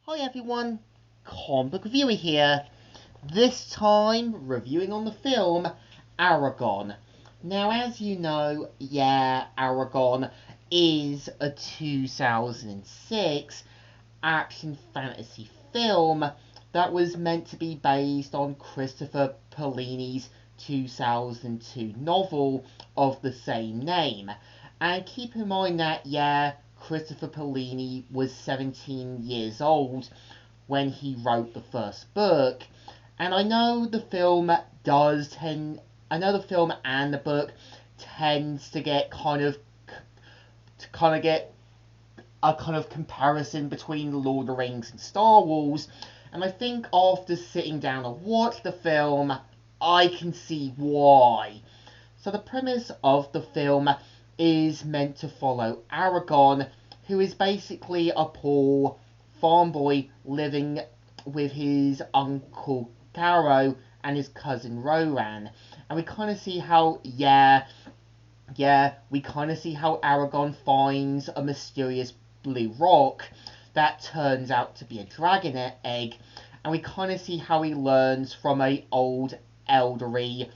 Hi everyone, comic book reviewer here. This time, reviewing on the film Eragon. Now, as you know, Eragon is a 2006 action fantasy film that was meant to be based on Christopher Paolini's 2002 novel of the same name. And keep in mind that, Christopher Paolini was 17 years old when he wrote the first book. And I know the film and the book tends to get get a kind of comparison between Lord of the Rings and Star Wars. And I think after sitting down and watch the film, I can see why. So the premise of the film is meant to follow Eragon, who is basically a poor farm boy living with his uncle Caro and his cousin Roran. And we kind of see how, Eragon finds a mysterious blue rock that turns out to be a dragon egg. And we kind of see how he learns from a old elderly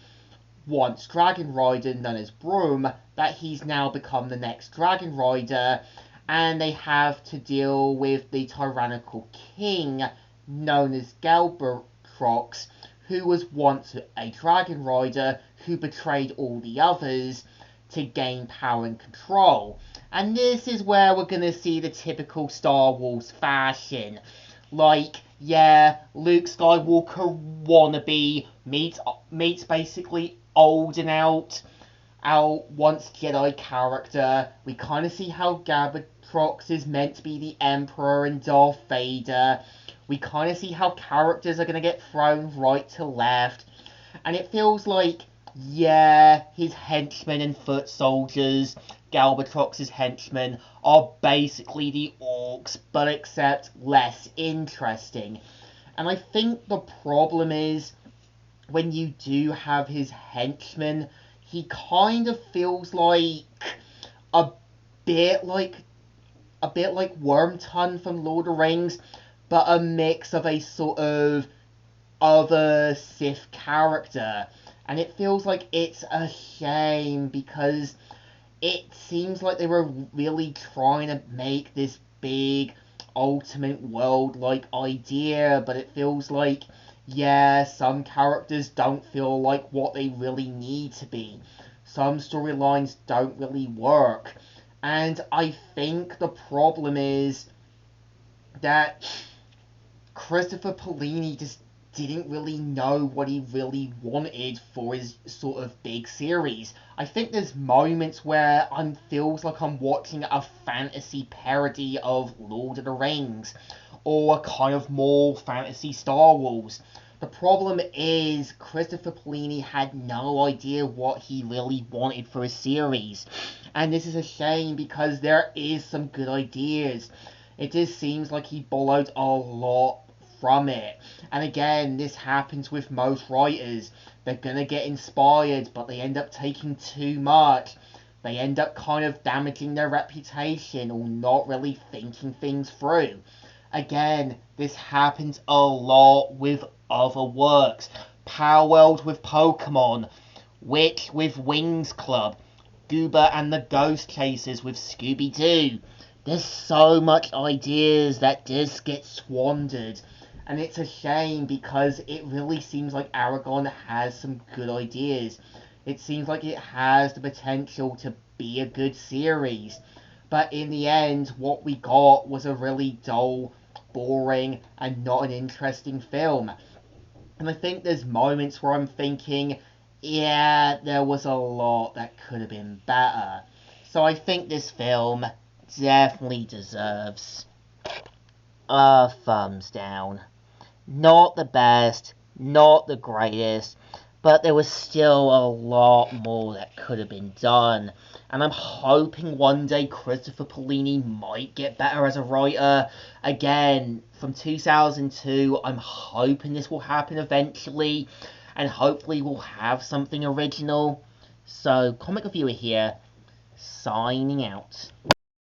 once dragon rider known as Broom that he's now become the next dragon rider, and they have to deal with the tyrannical king known as Galbatrox, who was once a dragon rider who betrayed all the others to gain power and control. And this is where we're going to see the typical Star Wars fashion. Like, Luke Skywalker wannabe meets basically old and out once Jedi character. We kind of see how Galbatrox is meant to be the Emperor and Darth Vader. We kind of see how characters are going to get thrown right to left. And it feels like, his henchmen and foot soldiers, Galbatrox's henchmen, are basically the orcs, but except less interesting. And I think the problem is, when you do have his henchmen, he kind of feels like a bit like Wormtongue from Lord of the Rings, but a mix of a sort of other Sith character. And it feels like it's a shame, because it seems like they were really trying to make this big ultimate world-like idea, but it feels like, some characters don't feel like what they really need to be. Some storylines don't really work. And I think the problem is that Christopher Paolini just didn't really know what he really wanted for his sort of big series. I think there's moments where it feels like I'm watching a fantasy parody of Lord of the Rings, or a kind of more fantasy Star Wars. The problem is Christopher Paolini had no idea what he really wanted for his series. And this is a shame, because there is some good ideas. It just seems like he borrowed a lot from it. And again, this happens with most writers. They're gonna get inspired, but they end up taking too much. They end up kind of damaging their reputation, or not really thinking things through. Again, this happens a lot with other works. Power World with Pokemon, Witch with Wings Club, Goober and the Ghost Chasers with Scooby-Doo. There's so much ideas that just get squandered. And it's a shame, because it really seems like Eragon has some good ideas. It seems like it has the potential to be a good series. But in the end, what we got was a really dull, boring, and not an interesting film. And I think there's moments where I'm thinking, there was a lot that could have been better. So I think this film definitely deserves a thumbs down. Not the best, not the greatest, but there was still a lot more that could have been done. And I'm hoping one day Christopher Paolini might get better as a writer. Again, from 2002, I'm hoping this will happen eventually, and hopefully we'll have something original. So, Comic Reviewer here, signing out.